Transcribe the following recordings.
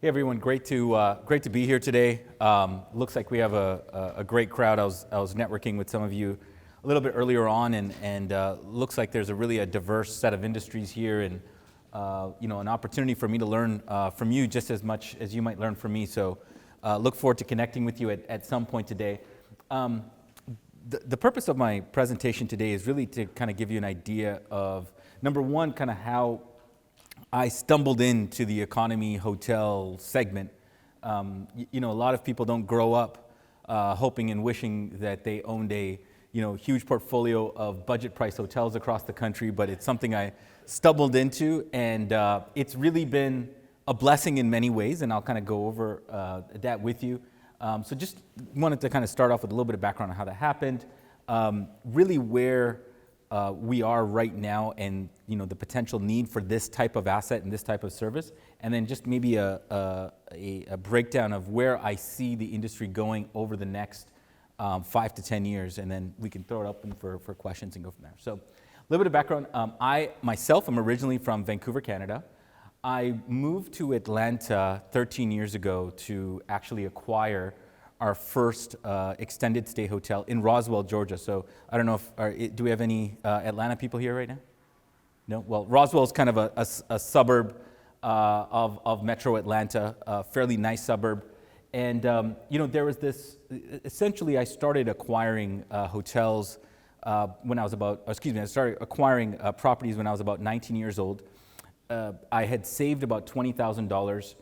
Hey everyone, great to be here today. Looks like we have a great crowd. I was networking with some of you a little bit earlier on, and looks like there's a diverse set of industries here, and an opportunity for me to learn from you just as much as you might learn from me. So look forward to connecting with you at some point today. The purpose of my presentation today is really to kind of give you an idea of, number one, kind of how I stumbled into the economy hotel segment. A lot of people don't grow up hoping and wishing that they owned a huge portfolio of budget price hotels across the country, but it's something I stumbled into, and it's really been a blessing in many ways, and I'll kind of go over that with you. So just wanted to kind of start off with a little bit of background on how that happened, really where we are right now, and the potential need for this type of asset and this type of service, and then just maybe a breakdown of where I see the industry going over the next 5 to 10 years, and then we can throw it up for questions and go from there. So a little bit of background. I myself am originally from Vancouver, Canada. I moved to Atlanta 13 years ago to actually acquire our first extended stay hotel in Roswell, Georgia. So I don't know if, do we have any Atlanta people here right now? No? Well, Roswell is kind of a suburb of Metro Atlanta, a fairly nice suburb. And, there was this, essentially I started acquiring hotels when I was I started acquiring properties when I was about 19 years old. I had saved about $20,000,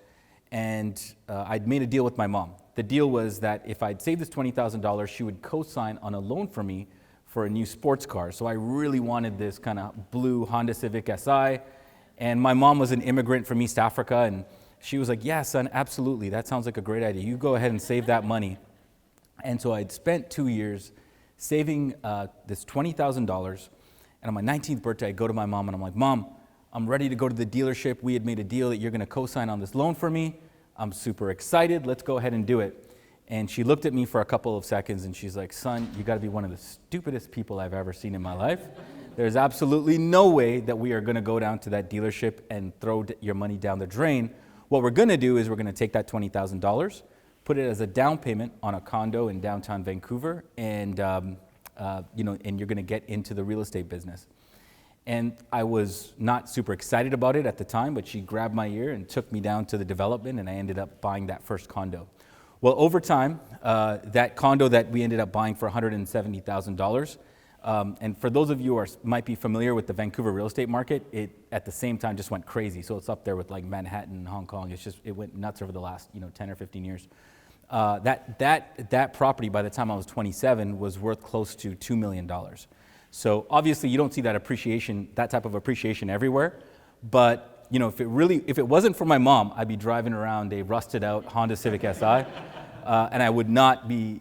and I'd made a deal with my mom. The deal was that if I'd saved this $20,000, she would co-sign on a loan for me for a new sports car. So I really wanted this kind of blue Honda Civic Si, and my mom was an immigrant from East Africa, and she was like, yeah, son, absolutely, that sounds like a great idea. You go ahead and save that money. And so I'd spent 2 years saving this $20,000, and on my 19th birthday, I go to my mom, and I'm like, Mom, I'm ready to go to the dealership. We had made a deal that you're gonna co-sign on this loan for me. I'm super excited, let's go ahead and do it. And she looked at me for a couple of seconds and she's like, son, you gotta be one of the stupidest people I've ever seen in my life. There's absolutely no way that we are gonna go down to that dealership and throw your money down the drain. What we're gonna do is we're gonna take that $20,000, put it as a down payment on a condo in downtown Vancouver, and and you're gonna get into the real estate business. And I was not super excited about it at the time, but she grabbed my ear and took me down to the development, and I ended up buying that first condo. Well, over time, that condo that we ended up buying for $170,000, and for those of you who might be familiar with the Vancouver real estate market, it at the same time just went crazy. So it's up there with like Manhattan and Hong Kong. It went nuts over the last 10 or 15 years. That property, by the time I was 27, was worth close to $2 million. So obviously you don't see that type of appreciation everywhere, but if it wasn't for my mom, I'd be driving around a rusted out Honda Civic Si, and I would not be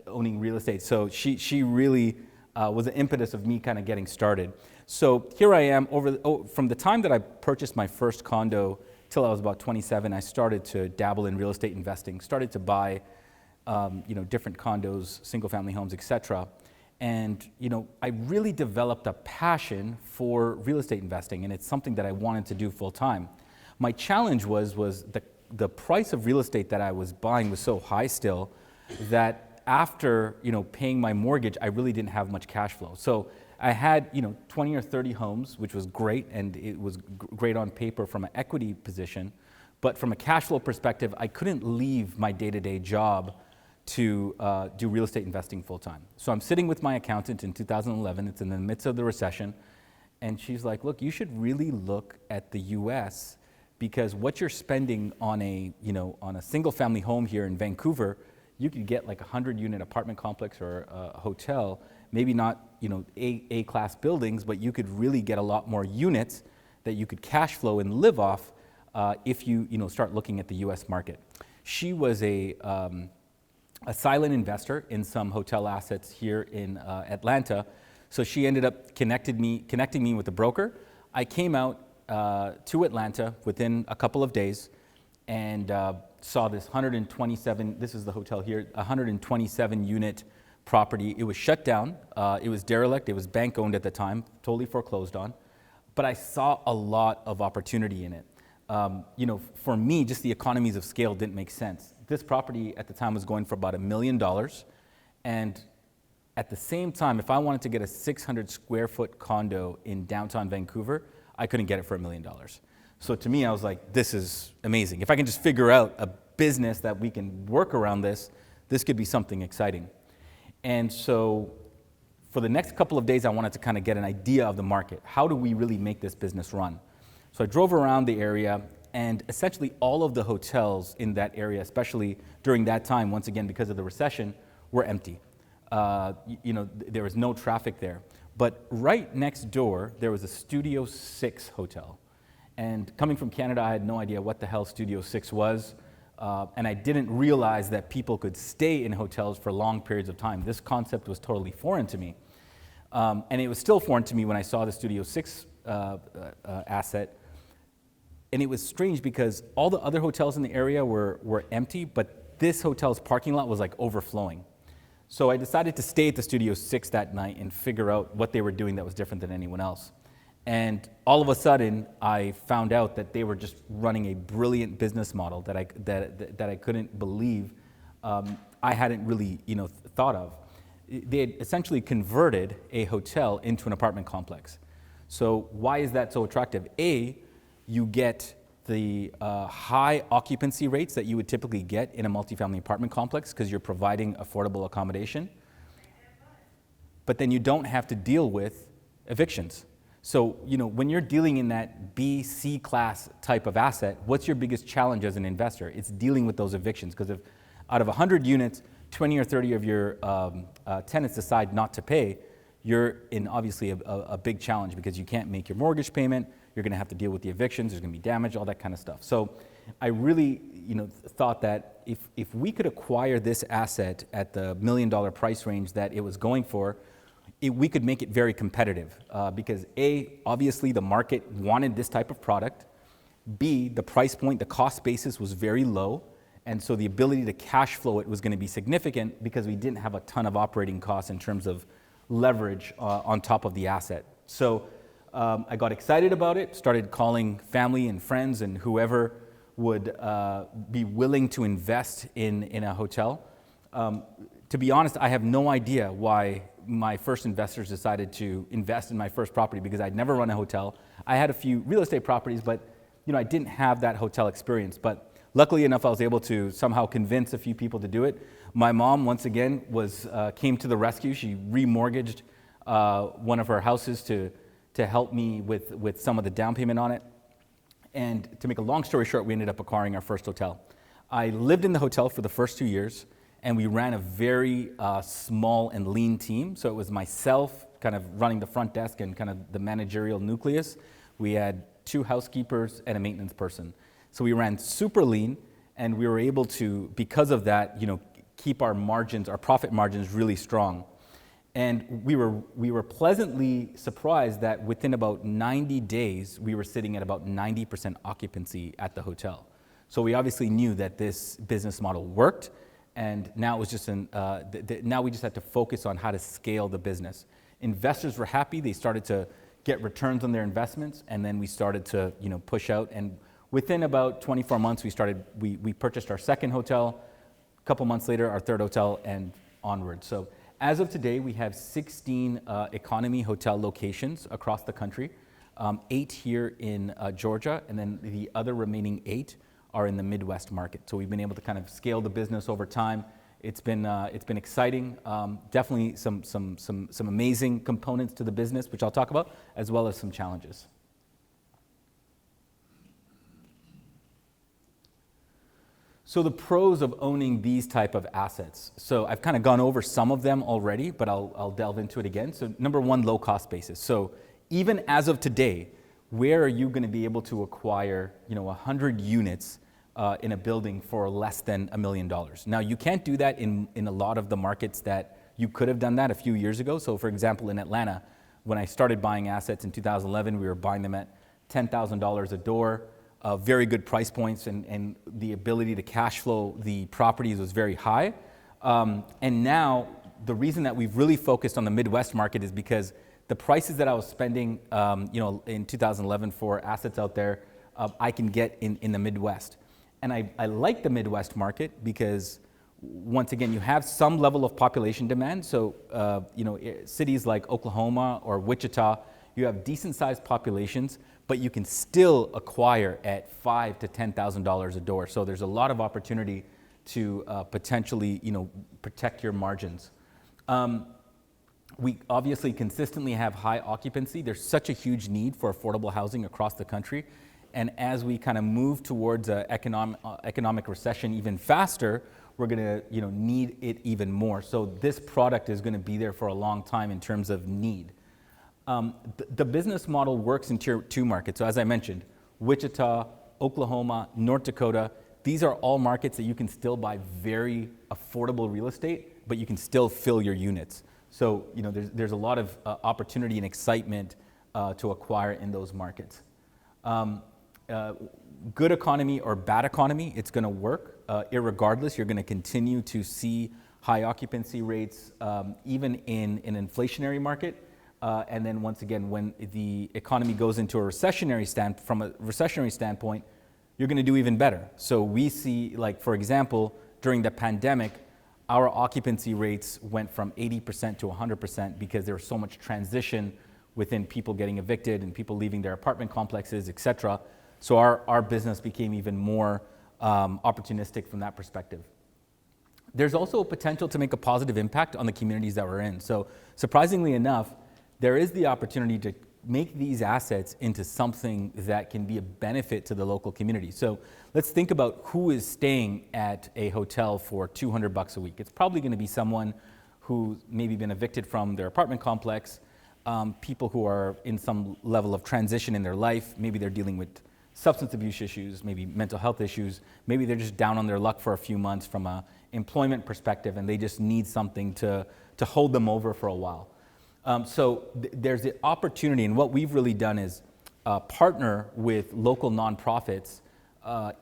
owning real estate. So she really was an impetus of me kind of getting started. So here I am from the time that I purchased my first condo till I was about 27, I started to dabble in real estate investing, started to buy different condos, single family homes, etc. And I really developed a passion for real estate investing, and it's something that I wanted to do full time. My challenge was the price of real estate that I was buying was so high still that after paying my mortgage, I really didn't have much cash flow. So I had 20 or 30 homes, which was great, and it was great on paper from an equity position, but from a cash flow perspective, I couldn't leave my day-to-day job to do real estate investing full time. So I'm sitting with my accountant in 2011, it's in the midst of the recession, and she's like, look, you should really look at the US, because what you're spending on a single family home here in Vancouver, you could get like a 100-unit apartment complex or a hotel, maybe not A-class buildings, but you could really get a lot more units that you could cash flow and live off if you start looking at the US market. She was a silent investor in some hotel assets here in Atlanta. So she ended up connecting me with a broker. I came out to Atlanta within a couple of days and saw this 127, this is the hotel here, 127 unit property. It was shut down, it was derelict, it was bank owned at the time, totally foreclosed on, but I saw a lot of opportunity in it. for me, just the economies of scale didn't make sense. This property at the time was going for about $1 million. And at the same time, if I wanted to get a 600 square foot condo in downtown Vancouver, I couldn't get it for $1 million. So to me, I was like, this is amazing. If I can just figure out a business that we can work around this could be something exciting. And so for the next couple of days, I wanted to kind of get an idea of the market. How do we really make this business run? So I drove around the area, and essentially all of the hotels in that area, especially during that time, once again, because of the recession, were empty. There was no traffic there. But right next door, there was a Studio 6 hotel. And coming from Canada, I had no idea what the hell Studio 6 was. And I didn't realize that people could stay in hotels for long periods of time. This concept was totally foreign to me. And it was still foreign to me when I saw the Studio 6 asset. And it was strange because all the other hotels in the area were empty, but this hotel's parking lot was like overflowing. So I decided to stay at the Studio 6 that night and figure out what they were doing that was different than anyone else. And all of a sudden, I found out that they were just running a brilliant business model that I couldn't believe I hadn't really thought of. They had essentially converted a hotel into an apartment complex. So why is that so attractive? A, you get the high occupancy rates that you would typically get in a multifamily apartment complex because you're providing affordable accommodation. But then you don't have to deal with evictions. So, when you're dealing in that B, C class type of asset, what's your biggest challenge as an investor? It's dealing with those evictions, because if out of 100 units, 20 or 30 of your tenants decide not to pay, you're in obviously a big challenge because you can't make your mortgage payment, you're gonna have to deal with the evictions, there's gonna be damage, all that kind of stuff. So I really thought that if we could acquire this asset at the $1 million price range that it was going for, we could make it very competitive because A, obviously the market wanted this type of product. B, the price point, the cost basis was very low. And so the ability to cash flow it was going to be significant because we didn't have a ton of operating costs in terms of leverage on top of the asset. So I got excited about it, started calling family and friends and whoever would be willing to invest in a hotel. To be honest, I have no idea why my first investors decided to invest in my first property because I'd never run a hotel. I had a few real estate properties, but I didn't have that hotel experience. But luckily enough, I was able to somehow convince a few people to do it. My mom, once again, came to the rescue. She remortgaged one of her houses to help me with some of the down payment on it. And to make a long story short, we ended up acquiring our first hotel. I lived in the hotel for the first 2 years, and we ran a very small and lean team. So it was myself kind of running the front desk and kind of the managerial nucleus. We had 2 housekeepers and a maintenance person. So we ran super lean, and we were able to, because of that, keep our margins, our profit margins really strong. And we were pleasantly surprised that within about 90 days, we were sitting at about 90% occupancy at the hotel. So we obviously knew that this business model worked. And now it was just now we just had to focus on how to scale the business. Investors were happy; they started to get returns on their investments, and then we started to push out. And within about 24 months, we purchased our second hotel. A couple months later, our third hotel, and onward. So as of today, we have 16 economy hotel locations across the country, 8 here in Georgia, and then the other remaining 8 are in the Midwest market. So we've been able to kind of scale the business over time. It's been exciting. Definitely some amazing components to the business, which I'll talk about, as well as some challenges. So the pros of owning these type of assets. So I've kind of gone over some of them already, but I'll delve into it again. So number one, low cost basis. So even as of today, where are you going to be able to acquire 100 units in a building for less than $1 million? Now, you can't do that in a lot of the markets that you could have done that a few years ago. So for example, in Atlanta, when I started buying assets in 2011, we were buying them at $10,000 a door, very good price points, and the ability to cash flow the properties was very high. And now, the reason that we've really focused on the Midwest market is because the prices that I was spending in 2011 for assets out there I can get in the Midwest. And I like the Midwest market because, once again, you have some level of population demand. So, cities like Oklahoma or Wichita, you have decent sized populations, but you can still acquire at $5,000 to $10,000 a door. So there's a lot of opportunity to potentially, protect your margins. We obviously consistently have high occupancy. There's such a huge need for affordable housing across the country. And as we kind of move towards an economic recession even faster, we're going to need it even more. So this product is going to be there for a long time in terms of need. The business model works in tier 2 markets. So as I mentioned, Wichita, Oklahoma, North Dakota, these are all markets that you can still buy very affordable real estate, but you can still fill your units. So there's a lot of opportunity and excitement to acquire in those markets. Good economy or bad economy, it's going to work. Irregardless, you're going to continue to see high occupancy rates, even in an inflationary market. And then once again, when the economy goes into a recessionary standpoint, you're going to do even better. So we see, like, for example, during the pandemic, our occupancy rates went from 80% to 100% because there was so much transition within people getting evicted and people leaving their apartment complexes, et cetera. So our business became even more opportunistic from that perspective. There's also a potential to make a positive impact on the communities that we're in. So surprisingly enough, there is the opportunity to make these assets into something that can be a benefit to the local community. So let's think about who is staying at a hotel for $200 a week. It's probably going to be someone who's maybe been evicted from their apartment complex, people who are in some level of transition in their life. Maybe they're dealing with substance abuse issues, maybe mental health issues. Maybe they're just down on their luck for a few months from an employment perspective, and they just need something to hold them over for a while. So there's the opportunity, and what we've really done is partner with local nonprofits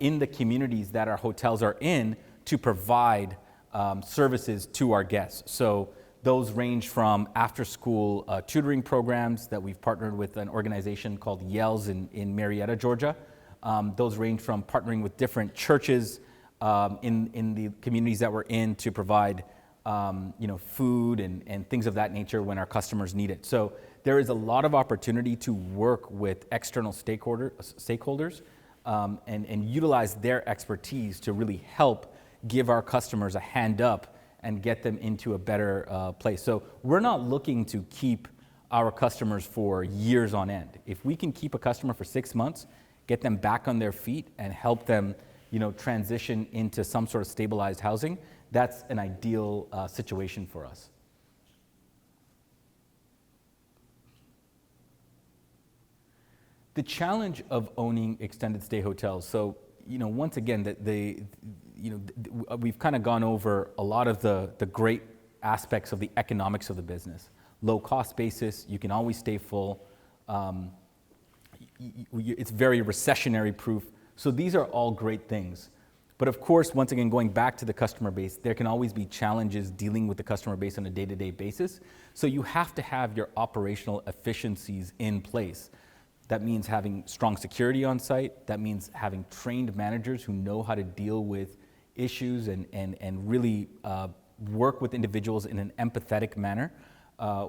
in the communities that our hotels are in to provide services to our guests. So those range from after-school tutoring programs that we've partnered with an organization called Yells in Marietta, Georgia. Those range from partnering with different churches in the communities that we're in to provide food and things of that nature when our customers need it. So there is a lot of opportunity to work with external stakeholders and utilize their expertise to really help give our customers a hand up and get them into a better place. So we're not looking to keep our customers for years on end. If we can keep a customer for 6 months, get them back on their feet and help them transition into some sort of stabilized housing, that's an ideal situation for us. The challenge of owning extended stay hotels. So, once again, we've kind of gone over a lot of the great aspects of the economics of the business. Low cost basis, you can always stay full. It's very recessionary proof. So these are all great things. But of course, once again, going back to the customer base, there can always be challenges dealing with the customer base on a day-to-day basis. So you have to have your operational efficiencies in place. That means having strong security on site. That means having trained managers who know how to deal with issues and really work with individuals in an empathetic manner,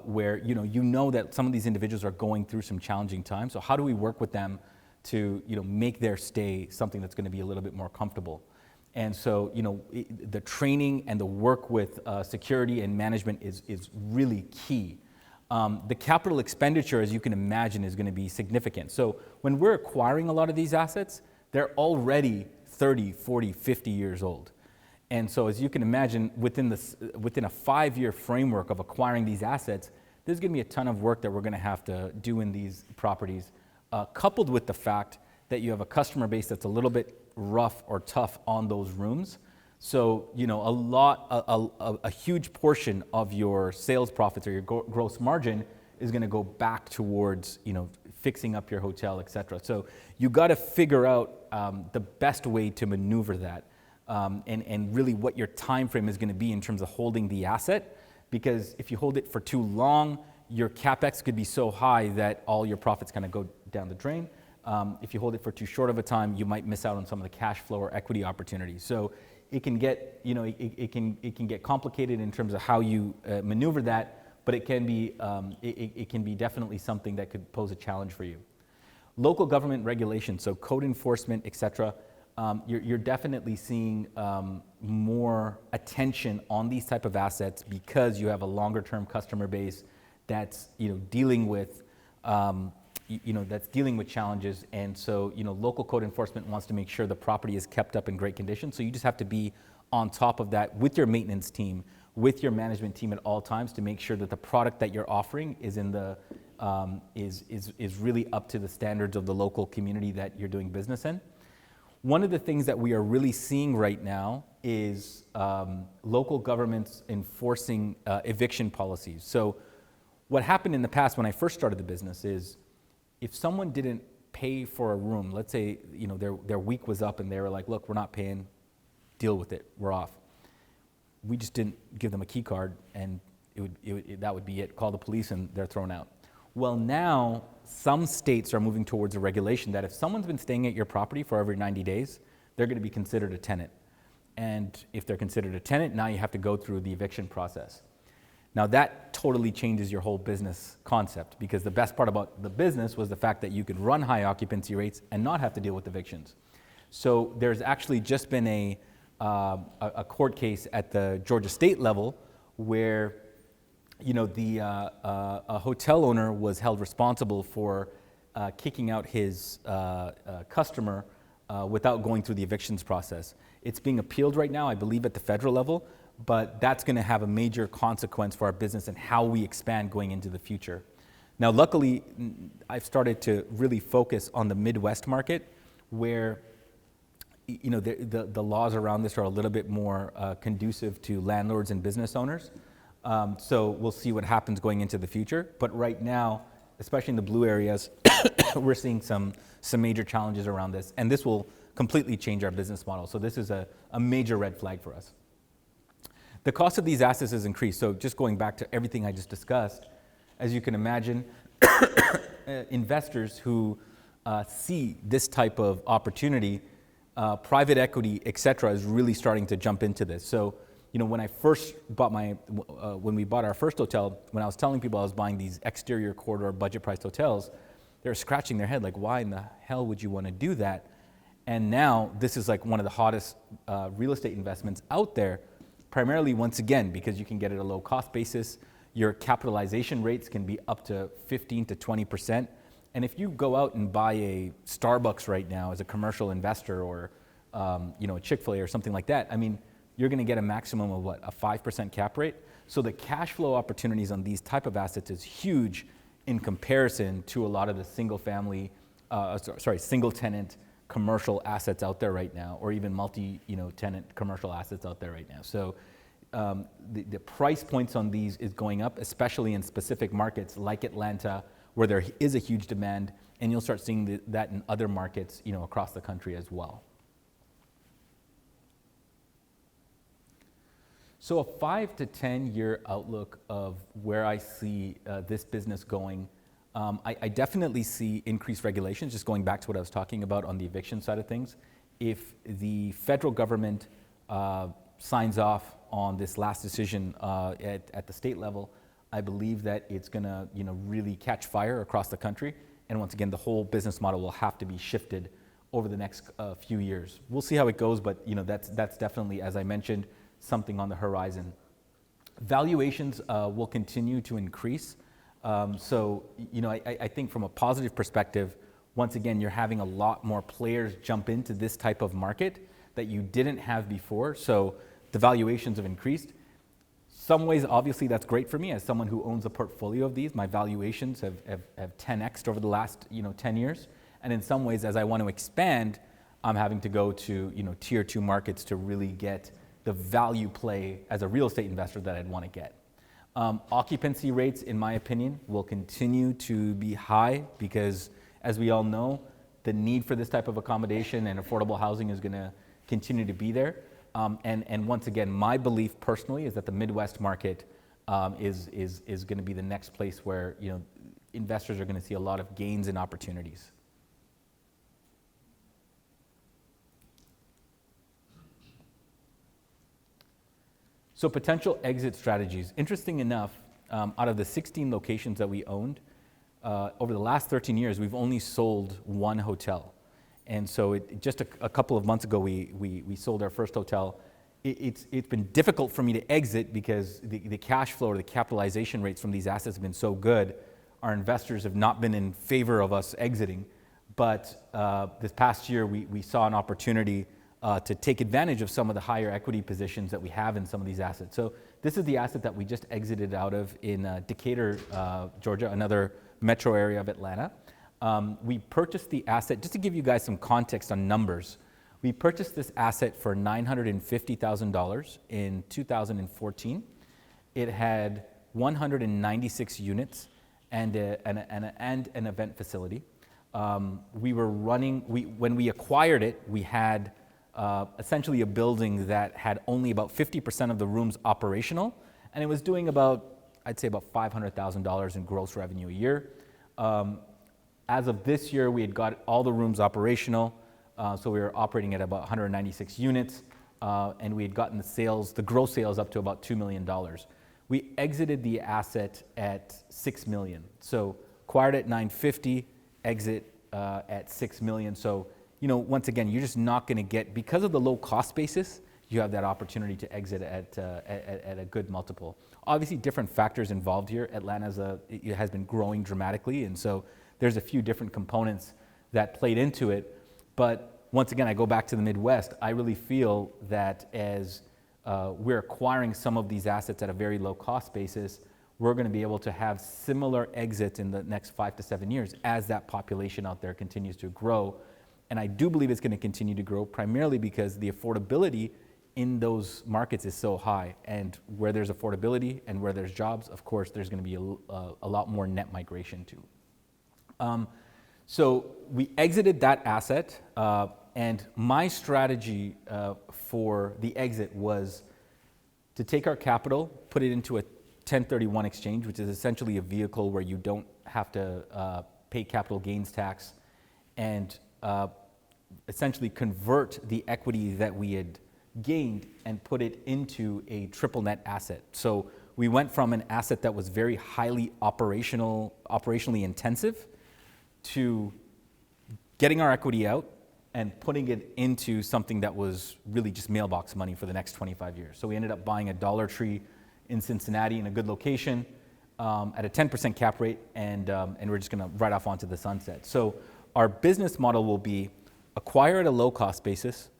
where you know that some of these individuals are going through some challenging times. So how do we work with them to make their stay something that's going to be a little bit more comfortable? And so the training and the work with security and management is really key. The capital expenditure, as you can imagine, is going to be significant. So when we're acquiring a lot of these assets, they're already 30, 40, 50 years old. And so as you can imagine, within a 5-year framework of acquiring these assets, there's going to be a ton of work that we're going to have to do in these properties, coupled with the fact that you have a customer base that's a little bit rough or tough on those rooms. So, a huge portion of your sales profits or your gross margin is going to go back towards, fixing up your hotel, et cetera. So you got to figure out the best way to maneuver that, and really what your time frame is going to be in terms of holding the asset. Because if you hold it for too long, your CapEx could be so high that all your profits kind of go down the drain. If you hold it for too short of a time, you might miss out on some of the cash flow or equity opportunities. So it can get, it can get complicated in terms of how you maneuver that, but it can be definitely something that could pose a challenge for you. Local government regulation, so code enforcement, et cetera, you're definitely seeing more attention on these type of assets because you have a longer term customer base that's dealing with that's dealing with challenges, and so local code enforcement wants to make sure the property is kept up in great condition. So you just have to be on top of that with your maintenance team, with your management team at all times to make sure that the product that you're offering is in the is really up to the standards of the local community that you're doing business in. One of the things that we are really seeing right now is local governments enforcing eviction policies. So what happened in the past when I first started the business is if someone didn't pay for a room, let's say their week was up and they were like, look, we're not paying, deal with it, we're off. We just didn't give them a key card, and that would be it. Call the police and they're thrown out. Well, now some states are moving towards a regulation that if someone's been staying at your property for every 90 days, they're going to be considered a tenant. And if they're considered a tenant, now you have to go through the eviction process. Now that totally changes your whole business concept, because the best part about the business was the fact that you could run high occupancy rates and not have to deal with evictions. So there's actually just been a court case at the Georgia state level where a hotel owner was held responsible for kicking out his customer without going through the evictions process. It's being appealed right now, I believe, at the federal level, but that's going to have a major consequence for our business and how we expand going into the future. Now, luckily, I've started to really focus on the Midwest market, where the laws around this are a little bit more conducive to landlords and business owners. So we'll see what happens going into the future. But right now, especially in the blue areas, we're seeing some major challenges around this, and this will completely change our business model. So this is a major red flag for us. The cost of these assets has increased. So just going back to everything I just discussed, as you can imagine, investors who see this type of opportunity, private equity, et cetera, is really starting to jump into this. So when I first bought when we bought our first hotel, when I was telling people I was buying these exterior corridor budget priced hotels, they were scratching their head like, why in the hell would you want to do that? And now this is like one of the hottest real estate investments out there, primarily once again, because you can get it at a low cost basis. Your capitalization rates can be up to 15 to 20%. And if you go out and buy a Starbucks right now as a commercial investor, or a Chick-fil-A or something like that, I mean, you're going to get a maximum of a 5% cap rate. So the cash flow opportunities on these type of assets is huge in comparison to a lot of the single tenant commercial assets out there right now, or even tenant commercial assets out there right now. So the price points on these is going up, especially in specific markets like Atlanta, where there is a huge demand, and you'll start seeing that in other markets, across the country as well. So a 5 to 10 year outlook of where I see this business going, I definitely see increased regulations, just going back to what I was talking about on the eviction side of things. If the federal government signs off on this last decision at the state level, I believe that it's going to really catch fire across the country. And once again, the whole business model will have to be shifted over the next few years. We'll see how it goes, but that's definitely, as I mentioned, something on the horizon. Valuations will continue to increase. So I think from a positive perspective, once again, you're having a lot more players jump into this type of market that you didn't have before. So the valuations have increased. Some ways, obviously, that's great for me as someone who owns a portfolio of these. My valuations have 10x'd over the last 10 years. And in some ways, as I want to expand, I'm having to go to tier 2 markets to really get the value play as a real estate investor that I'd want to get. Occupancy rates, in my opinion, will continue to be high because, as we all know, the need for this type of accommodation and affordable housing is going to continue to be there. And once again, my belief personally is that the Midwest market is going to be the next place where investors are going to see a lot of gains and opportunities. So potential exit strategies. Interesting enough, out of the 16 locations that we owned, over the last 13 years, we've only sold one hotel. And so just a couple of months ago, we sold our first hotel. It's been difficult for me to exit because the cash flow or the capitalization rates from these assets have been so good. Our investors have not been in favor of us exiting. But this past year, we saw an opportunity to take advantage of some of the higher equity positions that we have in some of these assets. So this is the asset that we just exited out of in Decatur, Georgia, another metro area of Atlanta. We purchased the asset, just to give you guys some context on numbers, we purchased this asset for $950,000 in 2014. It had 196 units and an event facility. When we acquired it, we had essentially a building that had only about 50% of the rooms operational, and it was doing I'd say about $500,000 in gross revenue a year. As of this year, we had got all the rooms operational, so we were operating at about 196 units, and we had gotten the gross sales up to about $2 million. We exited the asset at $6 million. So acquired at $950, exit at $6 million. So, once again, you're just not going to get, because of the low cost basis, you have that opportunity to exit at a good multiple. Obviously, different factors involved here. Atlanta has been growing dramatically, and so there's a few different components that played into it. But once again, I go back to the Midwest. I really feel that as we're acquiring some of these assets at a very low cost basis, we're going to be able to have similar exits in the next 5 to 7 years as that population out there continues to grow. And I do believe it's going to continue to grow, primarily because the affordability in those markets is so high. And where there's affordability and where there's jobs, of course, there's going to be a lot more net migration too. So we exited that asset, and my strategy for the exit was to take our capital, put it into a 1031 exchange, which is essentially a vehicle where you don't have to pay capital gains tax, and essentially convert the equity that we had gained and put it into a triple net asset. So we went from an asset that was very highly operationally intensive to getting our equity out and putting it into something that was really just mailbox money for the next 25 years. So we ended up buying a Dollar Tree in Cincinnati in a good location at a 10% cap rate, and we're just gonna ride off onto the sunset. So our business model will be acquire at a low cost basis,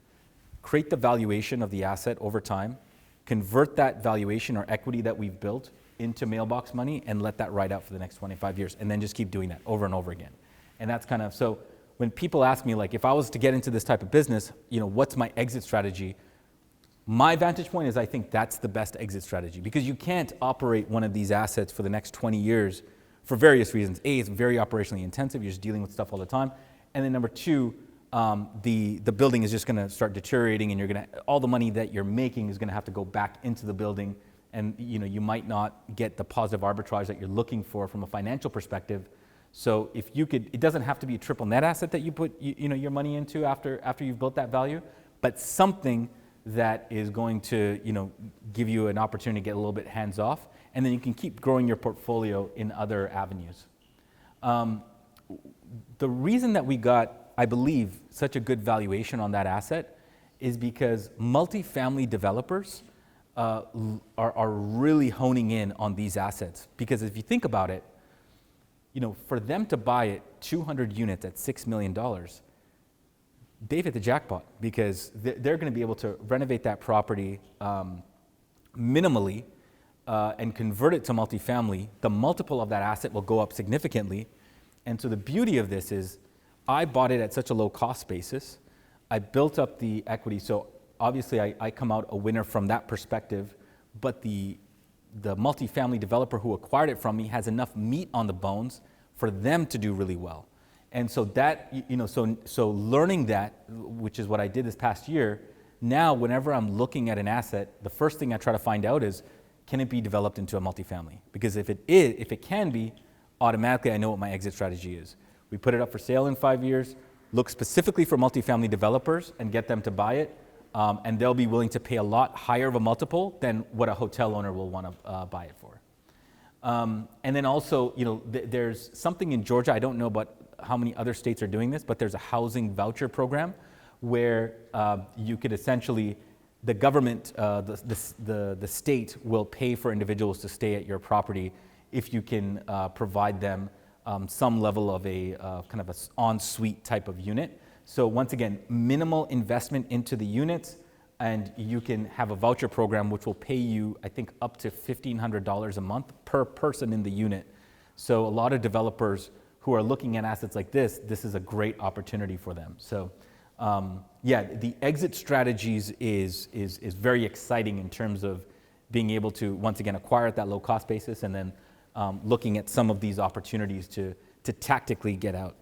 create the valuation of the asset over time, convert that valuation or equity that we've built into mailbox money, and let that ride out for the next 25 years, and then just keep doing that over and over again. And that's kind of, so when people ask me, like, if I was to get into this type of business, what's my exit strategy? My vantage point is I think that's the best exit strategy, because you can't operate one of these assets for the next 20 years for various reasons. A, it's very operationally intensive. You're just dealing with stuff all the time. And then number two, the building is just going to start deteriorating, and all the money that you're making is going to have to go back into the building, and you might not get the positive arbitrage that you're looking for from a financial perspective. So if you could, it doesn't have to be a triple net asset that you put your money into after you've built that value, but something that is going to give you an opportunity to get a little bit hands off, and then you can keep growing your portfolio in other avenues. The reason that we got, I believe, such a good valuation on that asset is because multifamily developers are really honing in on these assets. Because if you think about it, for them to buy it 200 units at $6 million, they've hit the jackpot, because they're going to be able to renovate that property minimally and convert it to multifamily. The multiple of that asset will go up significantly. And so the beauty of this is I bought it at such a low cost basis. I built up the equity. So obviously I come out a winner from that perspective, but the multifamily developer who acquired it from me has enough meat on the bones for them to do really well. And so that, so learning that, which is what I did this past year, now whenever I'm looking at an asset, the first thing I try to find out is, can it be developed into a multifamily? Because if it can be, automatically I know what my exit strategy is. We put it up for sale in 5 years, look specifically for multifamily developers and get them to buy it. and they'll be willing to pay a lot higher of a multiple than what a hotel owner will want to buy it for. And then also, there's something in Georgia, I don't know about how many other states are doing this, but there's a housing voucher program where you could essentially, the government, the state will pay for individuals to stay at your property if you can provide them some level of a kind of an en-suite type of unit. So once again, minimal investment into the units, and you can have a voucher program which will pay you, I think, up to $1,500 a month per person in the unit. So a lot of developers who are looking at assets like this is a great opportunity for them. So yeah, the exit strategies is very exciting in terms of being able to, once again, acquire at that low cost basis, and then looking at some of these opportunities to tactically get out.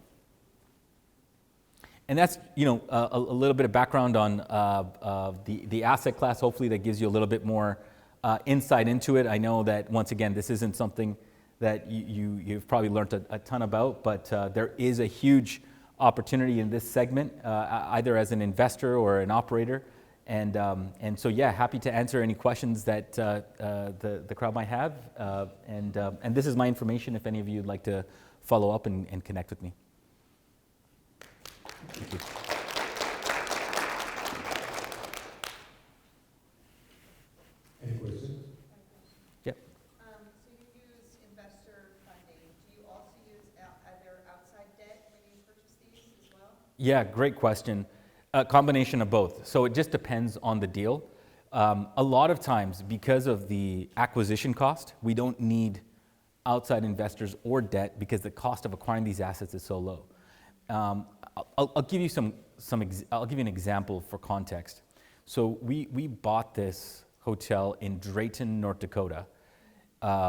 And that's, a little bit of background on the asset class. Hopefully that gives you a little bit more insight into it. I know that, once again, this isn't something that you've probably learned a ton about, but there is a huge opportunity in this segment, either as an investor or an operator. And so, yeah, happy to answer any questions that the crowd might have. And this is my information if any of you would like to follow up and connect with me. Thank you. Any questions? Yep. So you use investor funding. Do you also use other outside debt when you purchase these as well? Yeah, great question. A combination of both. So it just depends on the deal. A lot of times, because of the acquisition cost, we don't need outside investors or debt because the cost of acquiring these assets is so low. I'll give you I'll give you an example for context. So we bought this hotel in Drayton, North Dakota,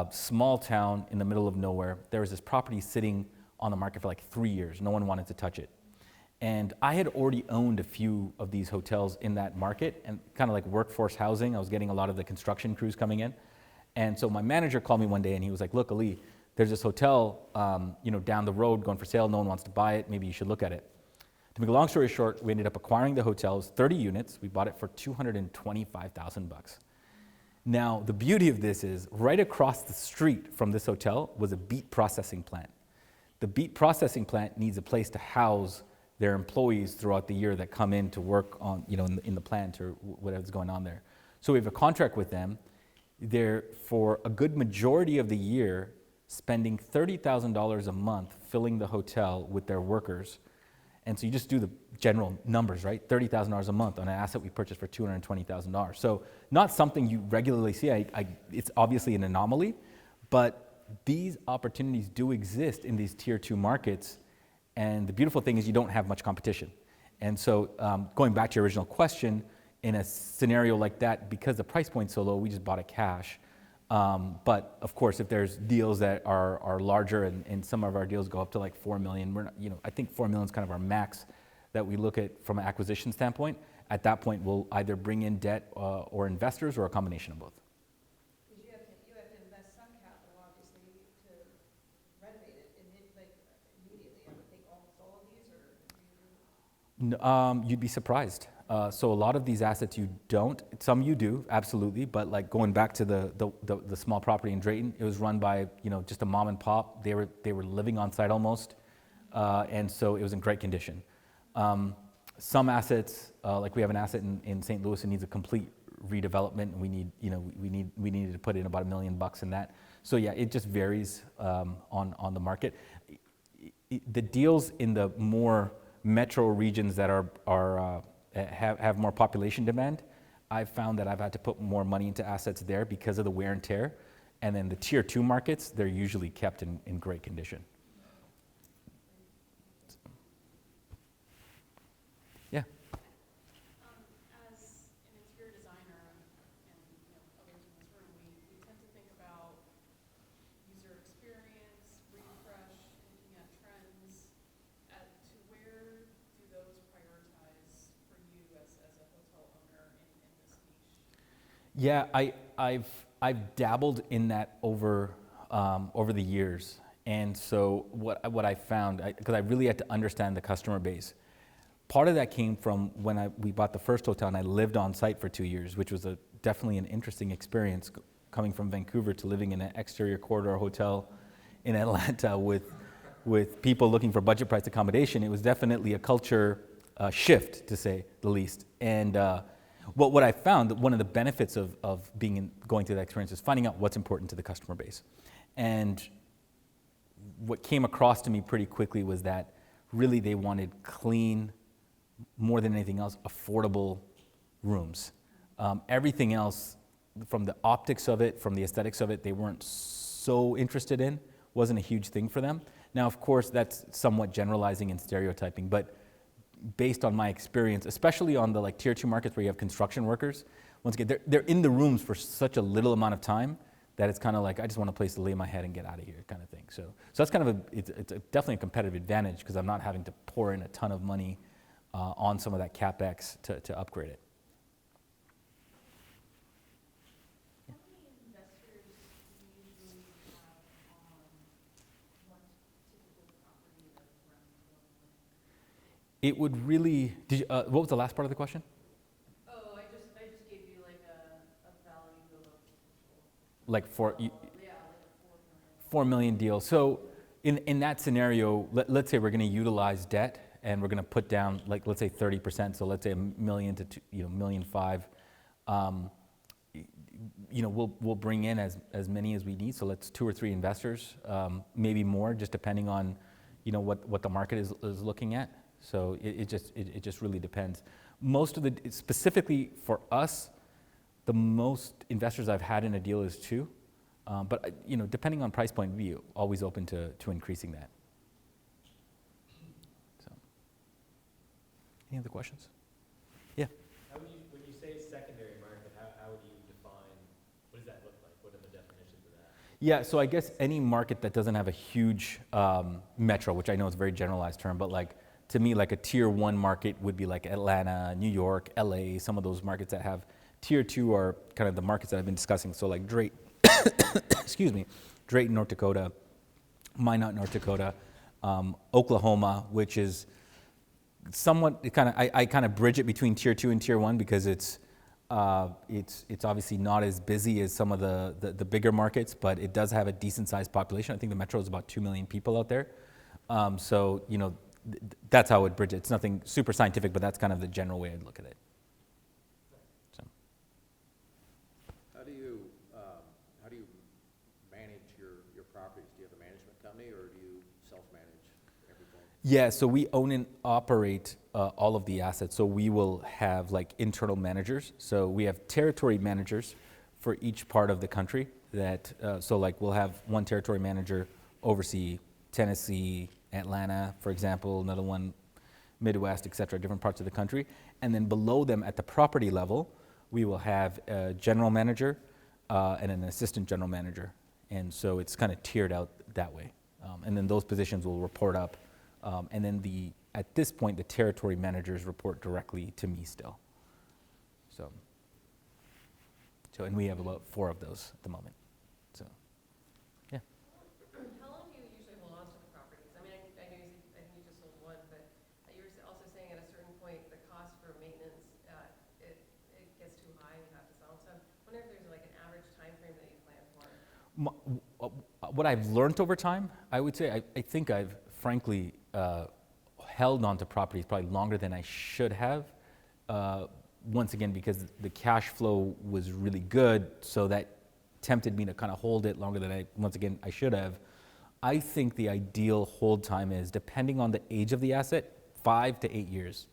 small town in the middle of nowhere. There was this property sitting on the market for like 3 years. No one wanted to touch it. And I had already owned a few of these hotels in that market, and kind of like workforce housing. I was getting a lot of the construction crews coming in. And so my manager called me one day and he was like, "Look, Ali, there's this hotel down the road going for sale. No one wants to buy it. Maybe you should look at it." To make a long story short, we ended up acquiring the hotels, 30 units. We bought it for $225,000. Now, the beauty of this is right across the street from this hotel was a beet processing plant. The beet processing plant needs a place to house their employees throughout the year that come in to work on, in the plant or whatever's going on there. So we have a contract with them. They're, for a good majority of the year, spending $30,000 a month filling the hotel with their workers. And so you just do the general numbers, right? $30,000 a month on an asset we purchased for $220,000. So not something you regularly see. It's obviously an anomaly, but these opportunities do exist in these tier 2 markets. And the beautiful thing is you don't have much competition. And so going back to your original question, in a scenario like that, because the price point's so low, we just bought it cash. But of course, if there's deals that are larger, and some of our deals go up to like 4 million, we're not, I think 4 million is kind of our max that we look at from an acquisition standpoint. At that point, we'll either bring in debt or investors or a combination of both. Because you have to invest some capital, obviously, to renovate it, and immediately. I would think almost all of these, or You'd be surprised. So a lot of these assets you don't. Some you do, absolutely. But like going back to the small property in Drayton, it was run by just a mom and pop. They were living on site almost, and so it was in great condition. Some assets, like we have an asset in St. Louis that needs a complete redevelopment, and we needed to put in about $1 million in that. So yeah, it just varies on the market. The deals in the more metro regions that have more population demand, I've found that I've had to put more money into assets there because of the wear and tear. And then the tier 2 markets, they're usually kept in great condition. Yeah. As an interior designer and others in this room, we tend to think about user experience, refresh, looking at trends. To where do those prioritize for you as a hotel owner in this niche? Yeah, I've dabbled in that over the years, and so what I found, because I really had to understand the customer base, part of that came from when we bought the first hotel and I lived on site for 2 years, which was definitely an interesting experience coming from Vancouver to living in an exterior corridor hotel in Atlanta with people looking for budget price accommodation. It was definitely a culture shift, to say the least. And what I found, one of the benefits of going through that experience is finding out what's important to the customer base. And what came across to me pretty quickly was that really they wanted clean, more than anything else, affordable rooms. Everything else, from the optics of it, from the aesthetics of it, they weren't so interested in, wasn't a huge thing for them. Now, of course, that's somewhat generalizing and stereotyping, but based on my experience, especially on the tier 2 markets where you have construction workers, once again, they're in the rooms for such a little amount of time that it's kind of like, I just want a place to lay my head and get out of here kind of thing. So that's kind of it's definitely a competitive advantage because I'm not having to pour in a ton of money on some of that CapEx to upgrade it. How many investors do you usually have on one typical property of around 12 million? It would really, what was the last part of the question? Oh, I just gave you like a value of a potential. Like for, Yeah, like a 4 million deal. So in that scenario, let's say we're going to utilize debt and we're going to put down, like, let's say 30%. So let's say $1 million to $1.5 million. We'll bring in as many as we need. So let's 2 or 3 investors, maybe more, just depending on, what the market is looking at. So it just really depends. Specifically for us, the most investors I've had in a deal is 2. But depending on price point, we're always open to increasing that. So, any other questions? Yeah. How would you, when you say secondary market, how would you define, what does that look like? What are the definitions of that? Yeah, so I guess any market that doesn't have a huge metro, which I know is a very generalized term, but to me, like a tier 1 market would be like Atlanta, New York, LA, some of those markets that have. Tier 2 are kind of the markets that I've been discussing. So like Drayton, Drayton, North Dakota, Minot, North Dakota, Oklahoma, which is somewhat I kind of bridge it between tier 2 and tier 1 because it's obviously not as busy as some of the bigger markets, but it does have a decent sized population. I think the metro is about 2 million people out there. So that's how I would bridge it. It's nothing super scientific, but that's kind of the general way I'd look at it. So. How do you manage your properties? Do you have a management company or do you self-manage everything? Yeah, so we own and operate all of the assets. So we will have internal managers. So we have territory managers for each part of the country that, we'll have one territory manager oversee Tennessee, Atlanta, for example, another one Midwest, et cetera, different parts of the country. And then below them at the property level, we will have a general manager and an assistant general manager. And so it's kind of tiered out that way. And then those positions will report up. And then at this point, the territory managers report directly to me still. And we have about 4 of those at the moment. So, yeah. How long do you usually hold on to the properties? I mean, I know I think you just sold one, but you were also saying at a certain point the cost for maintenance it gets too high and you have to sell them. So I wonder if there's an average time frame that you plan for. What I've learned over time, I would say, I think I've frankly held on to properties probably longer than I should have. Once again, because the cash flow was really good, so that tempted me to kind of hold it longer than I should have. I think the ideal hold time is, depending on the age of the asset, 5 to 8 years.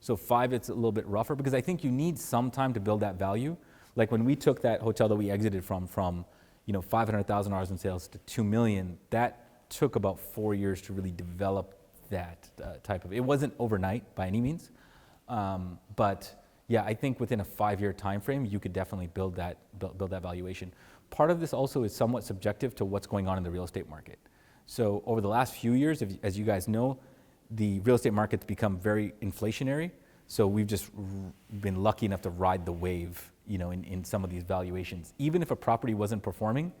So 5, it's a little bit rougher because I think you need some time to build that value. Like when we took that hotel that we exited from $500,000 in sales to $2 million, that took about 4 years to really develop that type of. It wasn't overnight by any means, but yeah, I think within a 5-year time frame, you could definitely build that valuation. Part of this also is somewhat subjective to what's going on in the real estate market. So over the last few years, as you guys know, the real estate market's become very inflationary. So we've just been lucky enough to ride the wave, in some of these valuations. Even if a property wasn't performing,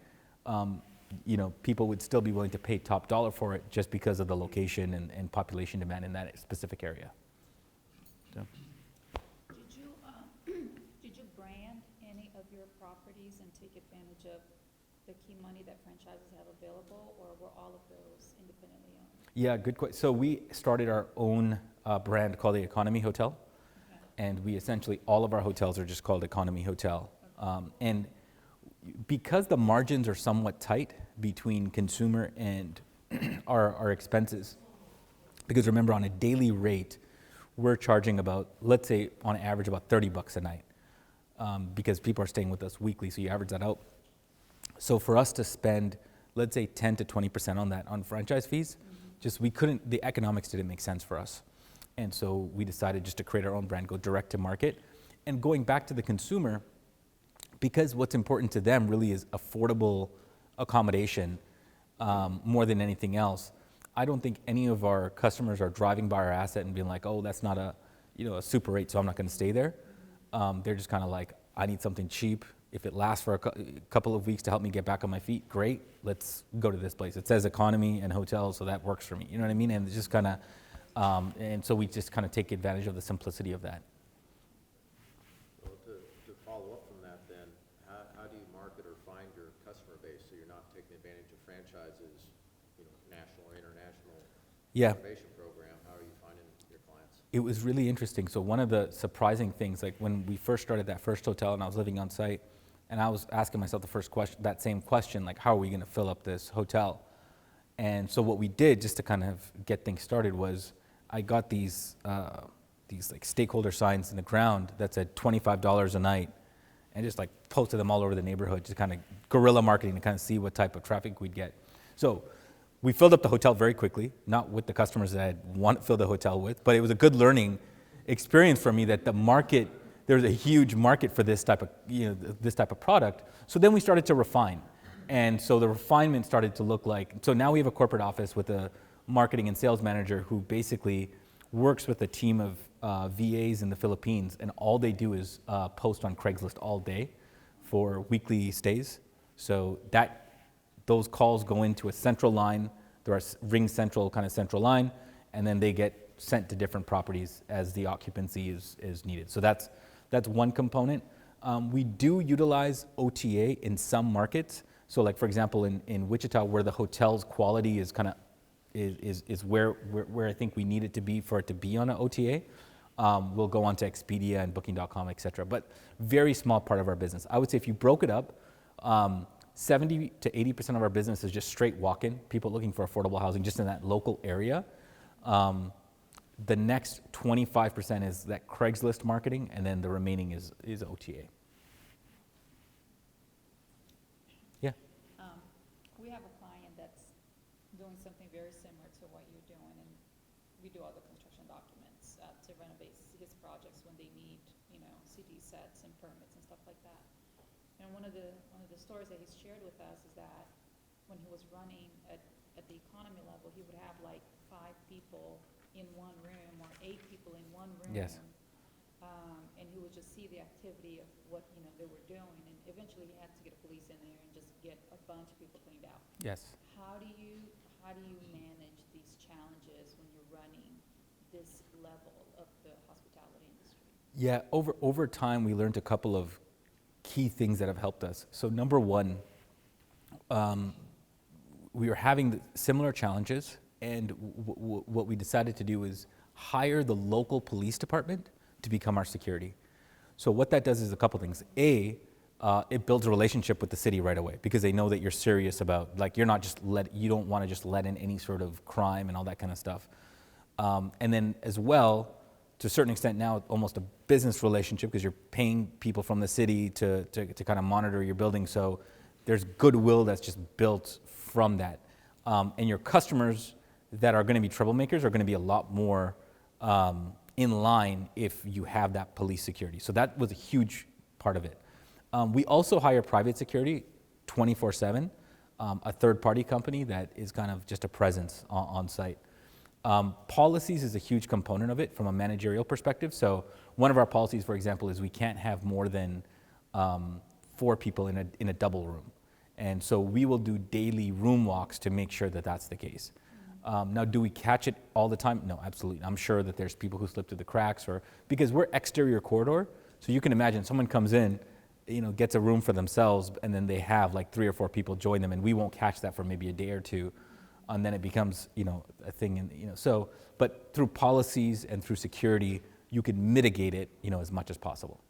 people would still be willing to pay top dollar for it just because of the location and population demand in that specific area. So, Did you, did you brand any of your properties and take advantage of the key money that franchises have available, or were all of those independently owned? yeah, good question. So we started our own brand called the Economy Hotel, Okay. and we essentially, all of our hotels are just called Economy Hotel. And because the margins are somewhat tight between consumer and our expenses, because remember, on a daily rate, we're charging about, let's say, on average, about $30 a night, because people are staying with us weekly, so you average that out. So for us to spend, let's say, 10 to 20% on that, on franchise fees, just we couldn't, the economics didn't make sense for us. And so we decided just to create our own brand, go direct to market. And going back to the consumer, because what's important to them really is affordable accommodation more than anything else. I don't think any of our customers are driving by our asset and being like, oh, that's not a, a Super 8, so I'm not going to stay there. They're just kind of like, I need something cheap. If it lasts for a couple of weeks to help me get back on my feet, great. Let's go to this place. It says economy and hotel, so that works for me. You know what I mean? And it's just kind of, and so we just kind of take advantage of the simplicity of that. Well, to follow up from that then, how do you market or find your customer base so you're not taking advantage of franchises, national or international Yeah. reservation program? How are you finding your clients? It was really interesting. So one of the surprising things, like when we first started that first hotel and I was living on site, and I was asking myself the first question, that same question, like, how are we going to fill up this hotel? And so what we did, just to kind of get things started, was I got these like stakeholder signs in the ground that said $25 a night, and just like posted them all over the neighborhood, just kind of guerrilla marketing to kind of see what type of traffic we'd get. So we filled up the hotel very quickly, not with the customers that I'd want to fill the hotel with, but it was a good learning experience for me that the market, there's a huge market for this type of, this type of product. So then we started to refine. And so the refinement started to look like, so now we have a corporate office with a marketing and sales manager who basically works with a team of VAs in the Philippines, and all they do is post on Craigslist all day for weekly stays. So those calls go into a central line, there are Ring Central, kind of central line, and then they get sent to different properties as the occupancy is needed. So that's one component. We do utilize OTA in some markets. So like, for example, in Wichita, where the hotel's quality is kind of, is where I think we need it to be for it to be on an OTA, we'll go on to Expedia and Booking.com, et cetera. But very small part of our business. I would say if you broke it up, 70 to 80% of our business is just straight walk-in, people looking for affordable housing just in that local area. The next 25% is that Craigslist marketing, and then the remaining is OTA. Yeah. We have a client that's doing something very similar to what you're doing, and we do all the construction documents to renovate his projects when they need, CD sets and permits and stuff like that. And one of the stories that he's shared with us is that when he was running at the economy level, he would have like 5 people in one room or 8 people in one room. Yes. And he would just see the activity of what they were doing, and eventually he had to get police in there and just get a bunch of people cleaned out. Yes. How do you manage these challenges when you're running this level of the hospitality industry? Yeah, over time, we learned a couple of key things that have helped us. So number one, we were having similar challenges, and what we decided to do is hire the local police department to become our security. So what that does is a couple things. A, it builds a relationship with the city right away, because they know that you're serious about, like, you're not just you don't want to just let in any sort of crime and all that kind of stuff. And then as well, to a certain extent now, almost a business relationship, because you're paying people from the city to kind of monitor your building. So there's goodwill that's just built from that. And your customers that are going to be troublemakers are going to be a lot more in line if you have that police security. So that was a huge part of it. We also hire private security 24/7, a third-party company that is kind of just a presence on site. Policies is a huge component of it from a managerial perspective. So one of our policies, for example, is we can't have more than 4 people in a double room. And so we will do daily room walks to make sure that that's the case. Now, do we catch it all the time? No, absolutely. I'm sure that there's people who slip through the cracks, or because we're exterior corridor, so you can imagine someone comes in, gets a room for themselves, and then they have like 3 or 4 people join them, and we won't catch that for maybe a day or two, and then it becomes a thing. And so, but through policies and through security, you can mitigate it as much as possible.